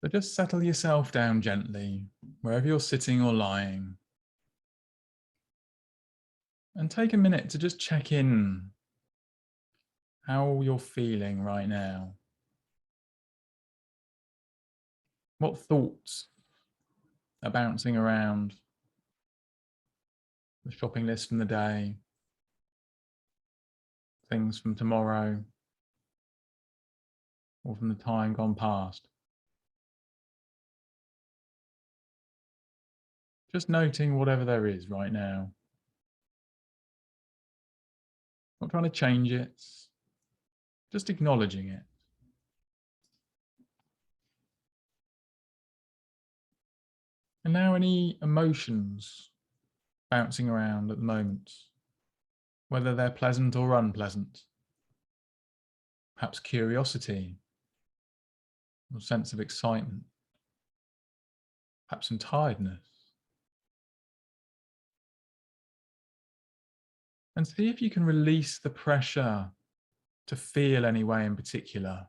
So just settle yourself down gently, wherever you're sitting or lying. And take a minute to just check in how you're feeling right now. What thoughts are bouncing around? The shopping list from the day, things from tomorrow, or from the time gone past. Just noting whatever there is right now. Not trying to change it, just acknowledging it. And now any emotions bouncing around at the moment, whether they're pleasant or unpleasant. Perhaps curiosity, or sense of excitement, perhaps some tiredness. And see if you can release the pressure to feel any way in particular.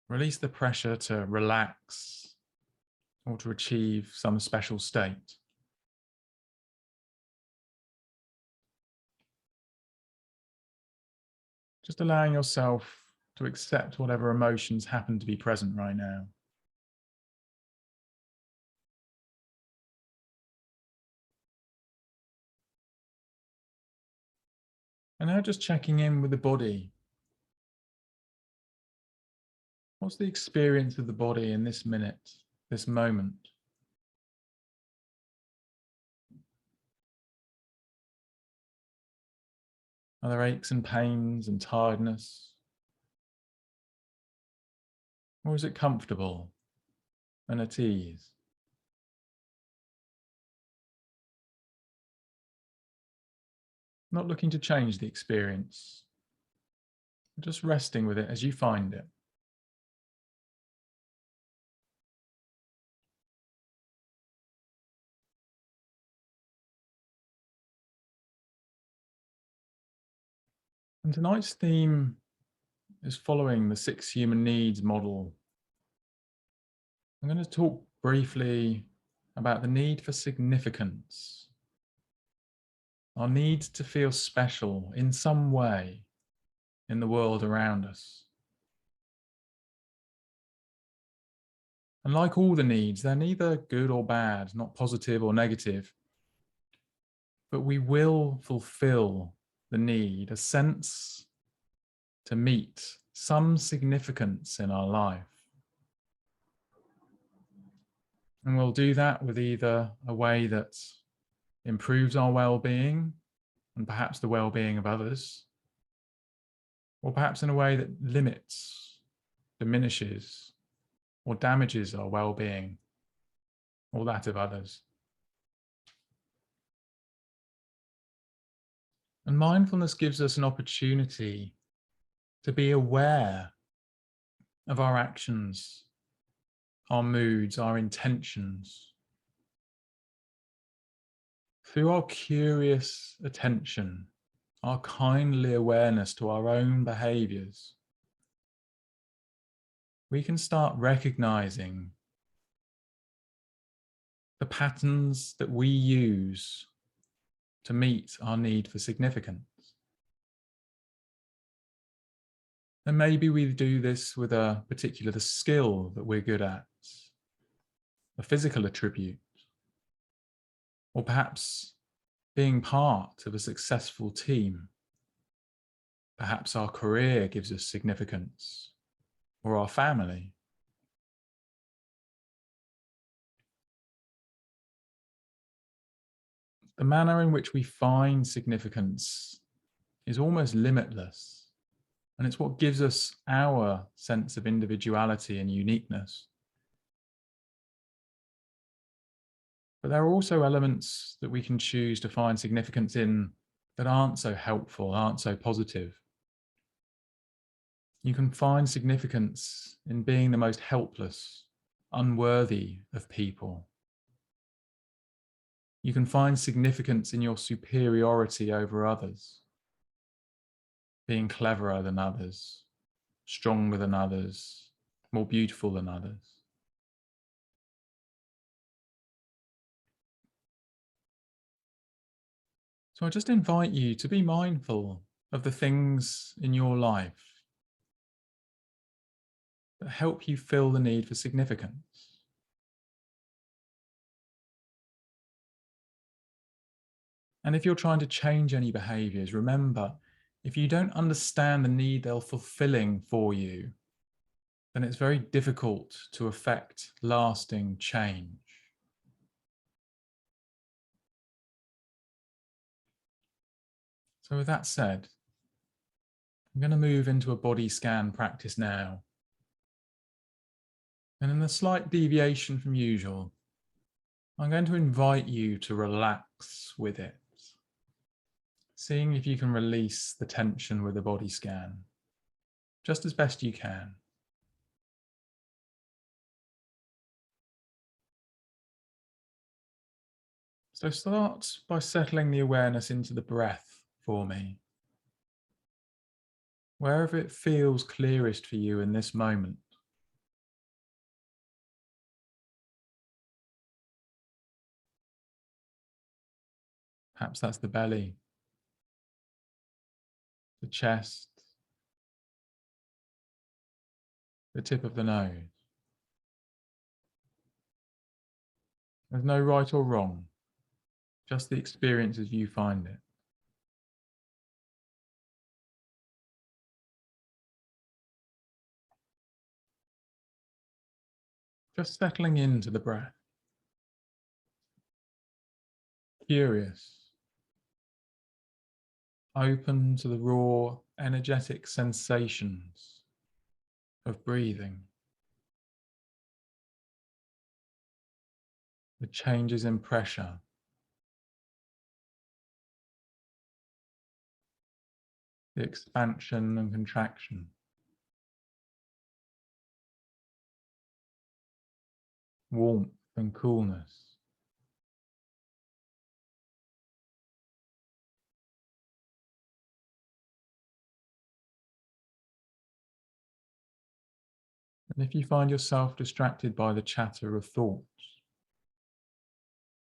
Release the pressure to relax or to achieve some special state. Just allowing yourself to accept whatever emotions happen to be present right now. And now just checking in with the body. What's the experience of the body in this minute, this moment? Are there aches and pains and tiredness? Or is it comfortable and at ease? Not looking to change the experience, just resting with it as you find it. And tonight's theme is following the 6 human needs model. I'm going to talk briefly about the need for significance, our need to feel special in some way in the world around us. And like all the needs, they're neither good or bad, not positive or negative, but we will fulfill the need, a sense to meet some significance in our life. And we'll do that with either a way that improves our well-being and perhaps the well-being of others, or perhaps in a way that limits, diminishes, or damages our well-being or that of others. And mindfulness gives us an opportunity to be aware of our actions, our moods, our intentions. Through our curious attention, our kindly awareness to our own behaviors, we can start recognizing the patterns that we use to meet our need for significance. And maybe we do this with a particular skill that we're good at, a physical attribute, or perhaps being part of a successful team. Perhaps our career gives us significance, or our family. The manner in which we find significance is almost limitless. And it's what gives us our sense of individuality and uniqueness. But there are also elements that we can choose to find significance in that aren't so helpful, aren't so positive. You can find significance in being the most helpless, unworthy of people. You can find significance in your superiority over others, being cleverer than others, stronger than others, more beautiful than others. So I just invite you to be mindful of the things in your life that help you feel the need for significance. And if you're trying to change any behaviors, remember, if you don't understand the need they're fulfilling for you, then it's very difficult to affect lasting change. So with that said, I'm going to move into a body scan practice now. And in a slight deviation from usual, I'm going to invite you to relax with it, seeing if you can release the tension with the body scan, just as best you can. So start by settling the awareness into the breath for me, wherever it feels clearest for you in this moment. Perhaps that's the belly, the chest, the tip of the nose. There's no right or wrong, just the experience as you find it. Just settling into the breath. Curious, open to the raw, energetic sensations of breathing, the changes in pressure, the expansion and contraction, warmth and coolness. And if you find yourself distracted by the chatter of thoughts,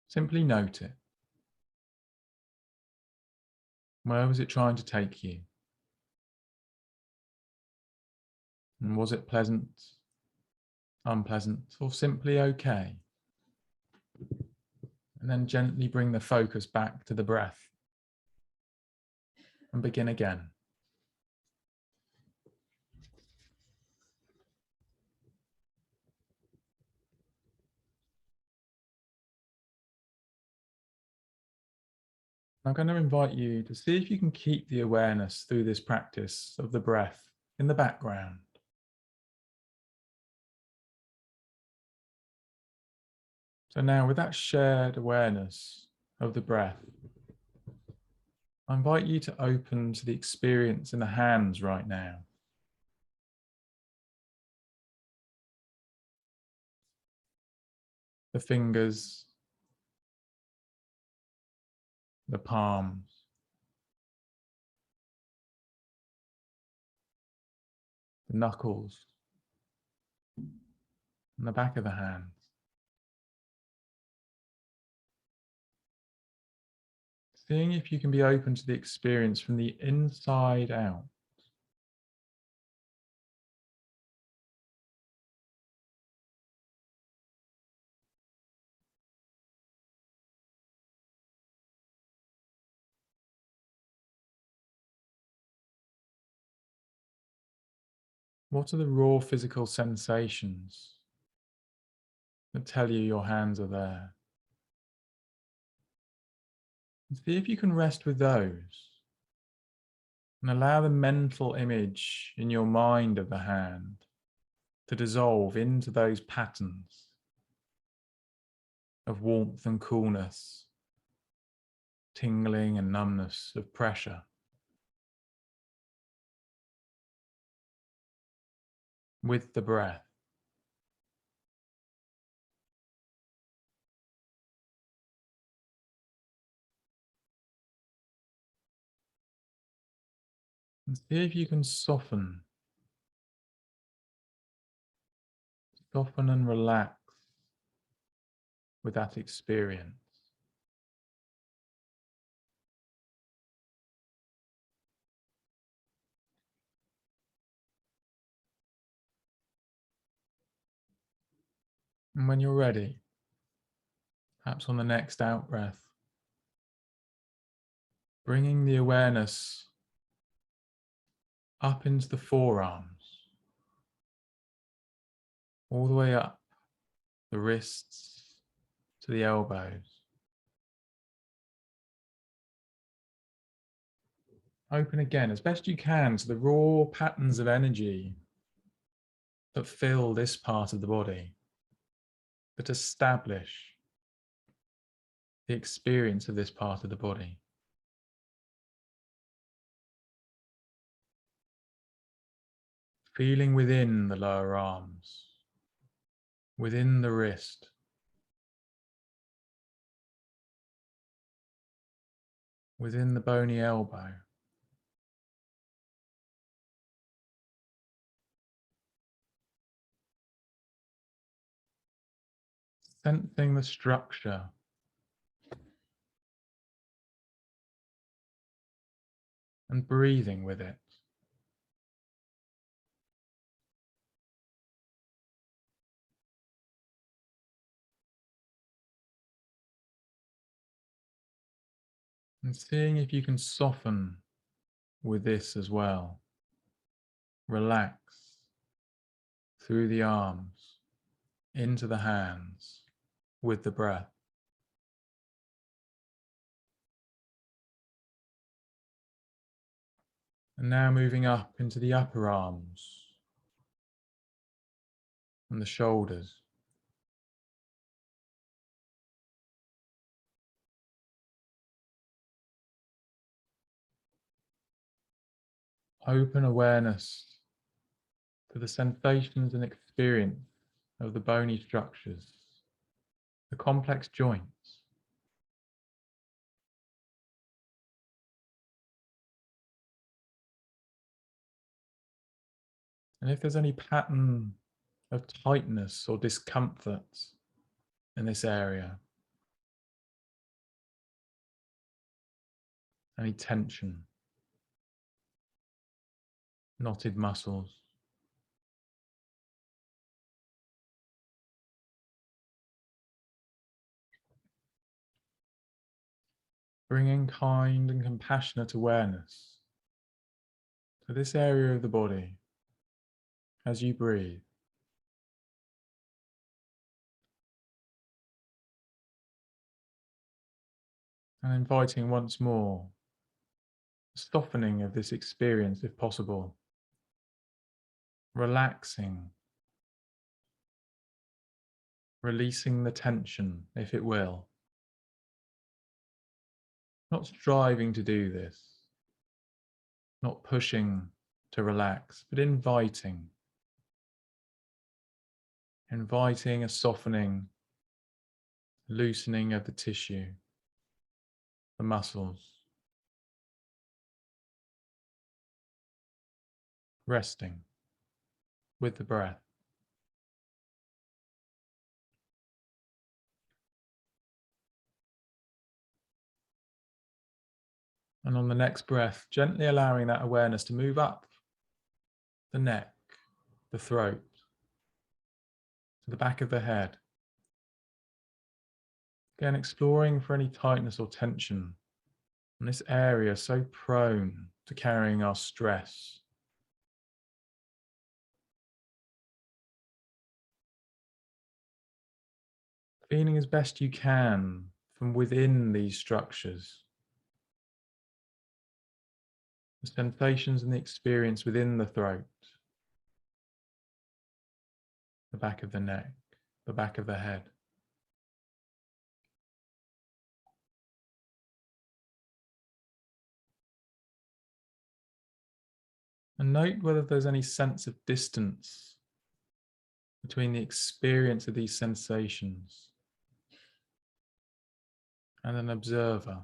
simply note it. Where was it trying to take you? And was it pleasant, unpleasant, or simply okay? And then gently bring the focus back to the breath and begin again. I'm going to invite you to see if you can keep the awareness through this practice of the breath in the background. So now, with that shared awareness of the breath, I invite you to open to the experience in the hands right now. The fingers, the palms, the knuckles, and the back of the hands. Seeing if you can be open to the experience from the inside out. What are the raw physical sensations that tell you your hands are there? And see if you can rest with those and allow the mental image in your mind of the hand to dissolve into those patterns of warmth and coolness, tingling and numbness, of pressure, with the breath. And see if you can soften and relax with that experience. And when you're ready, perhaps on the next out breath, bringing the awareness up into the forearms, all the way up the wrists to the elbows. Open again as best you can to the raw patterns of energy that fill this part of the body, that establish the experience of this part of the body. Feeling within the lower arms, within the wrist, within the bony elbow. Sensing the structure and breathing with it. And seeing if you can soften with this as well. Relax through the arms, into the hands, with the breath. And now moving up into the upper arms and the shoulders. Open awareness to the sensations and experience of the bony structures, the complex joints. And if there's any pattern of tightness or discomfort in this area, any tension, knotted muscles, bringing kind and compassionate awareness to this area of the body as you breathe. And inviting once more a softening of this experience if possible. Relaxing, releasing the tension if it will. Not striving to do this, not pushing to relax, but inviting a softening, loosening of the tissue, the muscles, resting with the breath. And on the next breath, gently allowing that awareness to move up the neck, the throat, to the back of the head. Again, exploring for any tightness or tension in this area so prone to carrying our stress. Feeling as best you can from within these structures. The sensations and the experience within the throat, the back of the neck, the back of the head. And note whether there's any sense of distance between the experience of these sensations and an observer.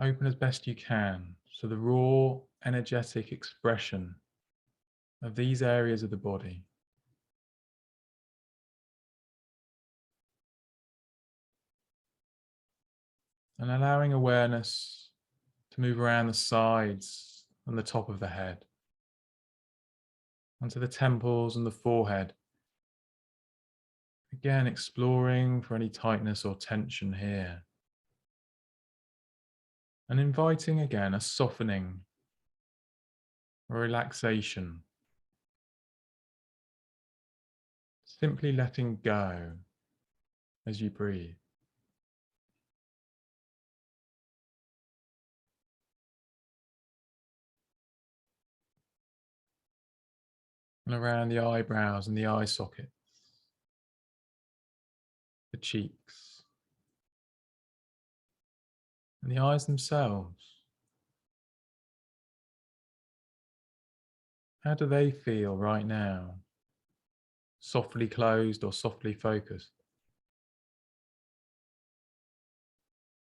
Open as best you can to the raw, energetic expression of these areas of the body. And allowing awareness to move around the sides and the top of the head, onto the temples and the forehead. Again, exploring for any tightness or tension here. And inviting again a softening, a relaxation. Simply letting go as you breathe. And around the eyebrows and the eye sockets, the cheeks, and the eyes themselves. How do they feel right now? Softly closed or softly focused?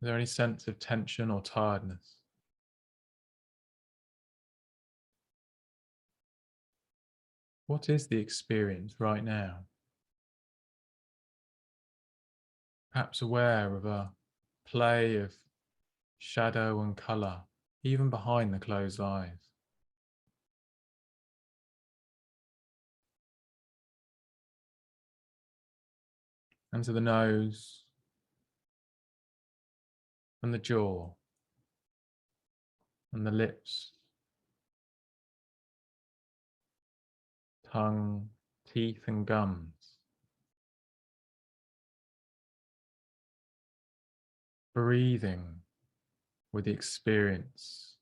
Is there any sense of tension or tiredness? What is the experience right now? Perhaps aware of a play of shadow and colour, even behind the closed eyes. And to the nose and the jaw and the lips, tongue, teeth and gums. Breathing with the experience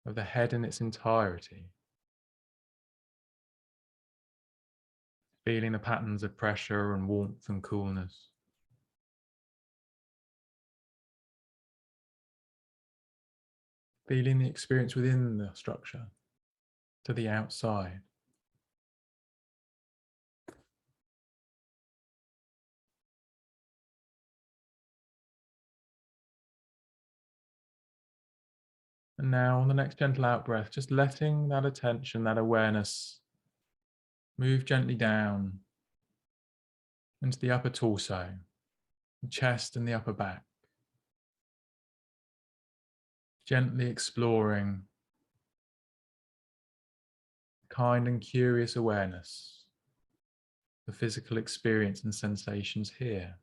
of the head in its entirety. Feeling the patterns of pressure and warmth and coolness. Feeling the experience within the structure to the outside. And now on the next gentle out breath, just letting that attention, that awareness move gently down into the upper torso, the chest and the upper back. Gently exploring kind and curious awareness, the physical experience and sensations here.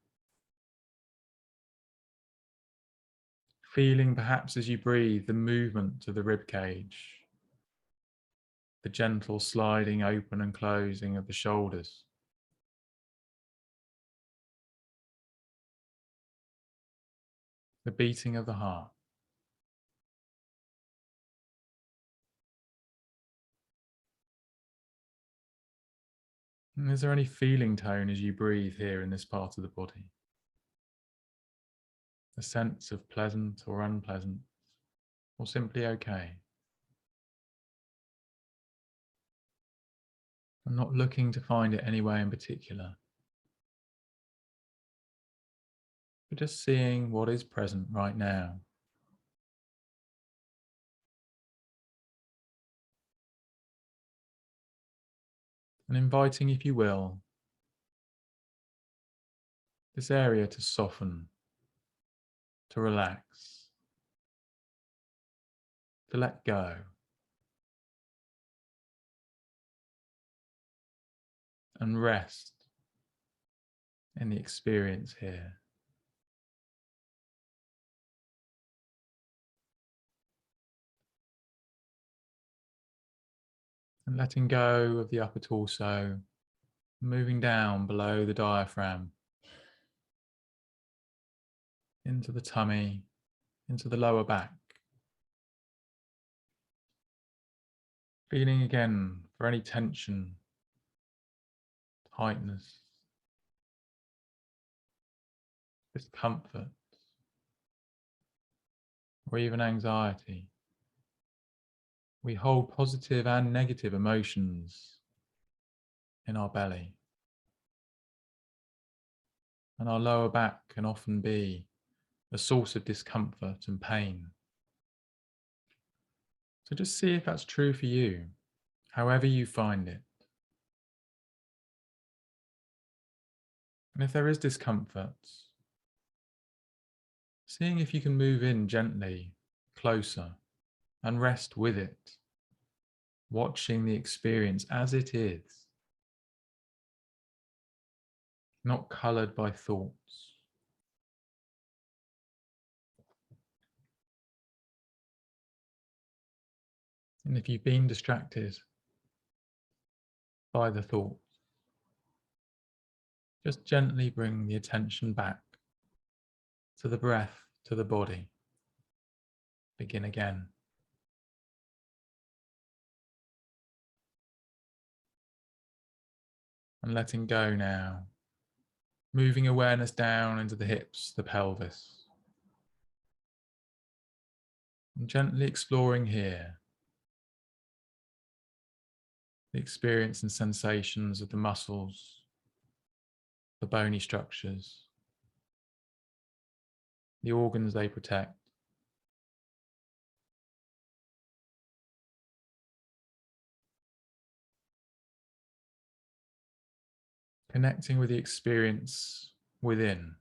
Feeling perhaps as you breathe the movement of the rib cage, the gentle sliding open and closing of the shoulders. The beating of the heart. And is there any feeling tone as you breathe here in this part of the body? A sense of pleasant or unpleasant, or simply okay? I'm not looking to find it any way in particular, but just seeing what is present right now. And inviting, if you will, this area to soften, to relax, to let go, and rest in the experience here. And letting go of the upper torso, moving down below the diaphragm, into the tummy, into the lower back. Feeling again for any tension, tightness, discomfort, or even anxiety. We hold positive and negative emotions in our belly. And our lower back can often be a source of discomfort and pain. So just see if that's true for you, however you find it. And if there is discomfort, seeing if you can move in gently, closer and rest with it, watching the experience as it is, not coloured by thoughts. And if you've been distracted by the thoughts, just gently bring the attention back to the breath, to the body. Begin again. And letting go now, moving awareness down into the hips, the pelvis. And gently exploring here the experience and sensations of the muscles, the bony structures, the organs they protect. Connecting with the experience within.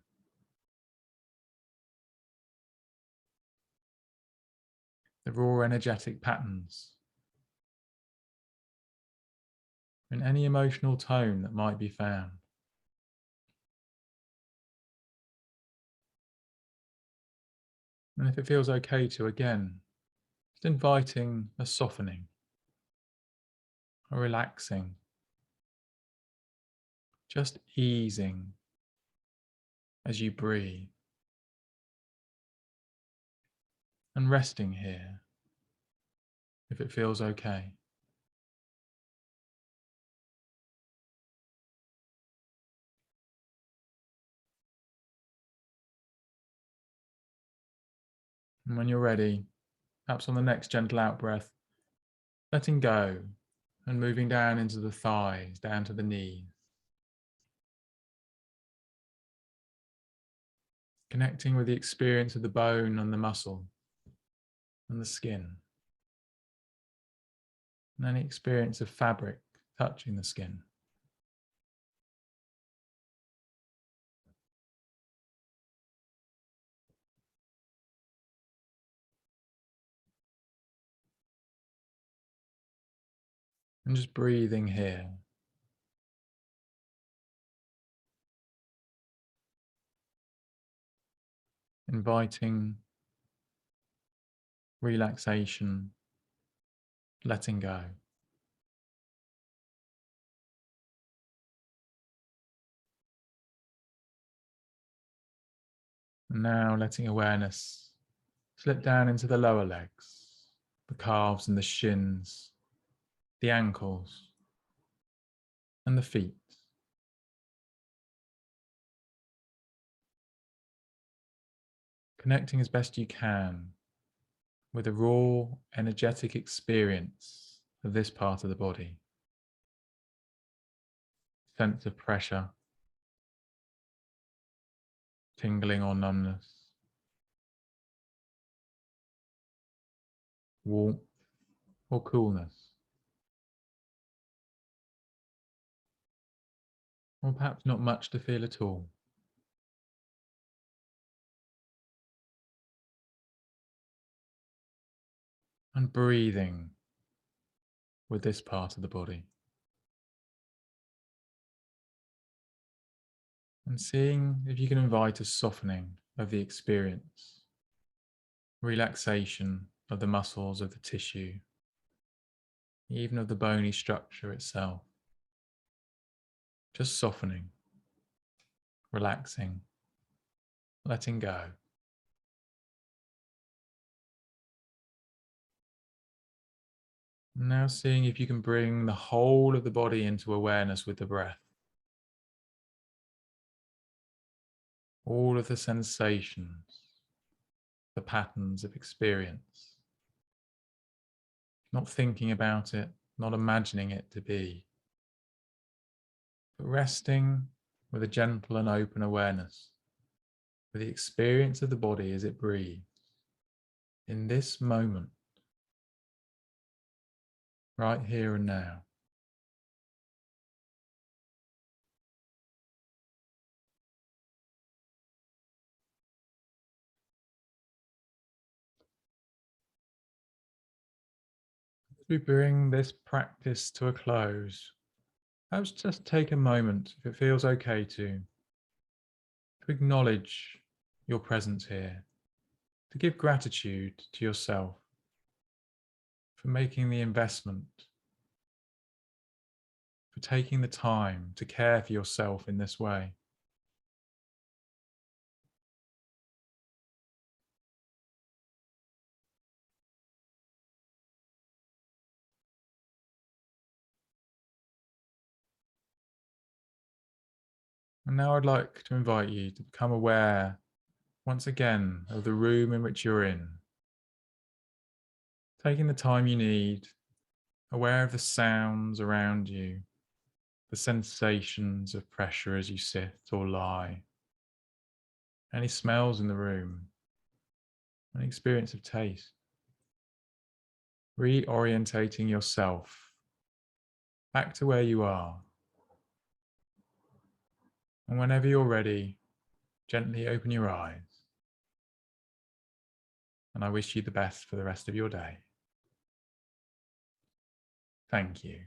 The raw energetic patterns. And any emotional tone that might be found. And if it feels okay to, again, just inviting a softening, a relaxing, just easing as you breathe. And resting here, if it feels okay. And when you're ready, perhaps on the next gentle out breath, letting go and moving down into the thighs, down to the knees. Connecting with the experience of the bone and the muscle and the skin. And any experience of fabric touching the skin. And just breathing here. Inviting relaxation, letting go. And now letting awareness slip down into the lower legs, the calves and the shins, the ankles, and the feet. Connecting as best you can with a raw, energetic experience of this part of the body. Sense of pressure, tingling or numbness, warmth or coolness, or perhaps not much to feel at all. And breathing with this part of the body. And seeing if you can invite a softening of the experience, relaxation of the muscles, of the tissue, even of the bony structure itself. Just softening, relaxing, letting go. Now seeing if you can bring the whole of the body into awareness with the breath. All of the sensations, the patterns of experience. Not thinking about it, not imagining it to be, but resting with a gentle and open awareness for the experience of the body as it breathes in this moment, right here and now. As we bring this practice to a close, perhaps just take a moment, if it feels okay to acknowledge your presence here, to give gratitude to yourself for making the investment, for taking the time to care for yourself in this way. And now I'd like to invite you to become aware once again of the room in which you're in, taking the time you need, aware of the sounds around you, the sensations of pressure as you sit or lie, any smells in the room, an experience of taste. Reorientating yourself back to where you are. And whenever you're ready, gently open your eyes. And I wish you the best for the rest of your day. Thank you.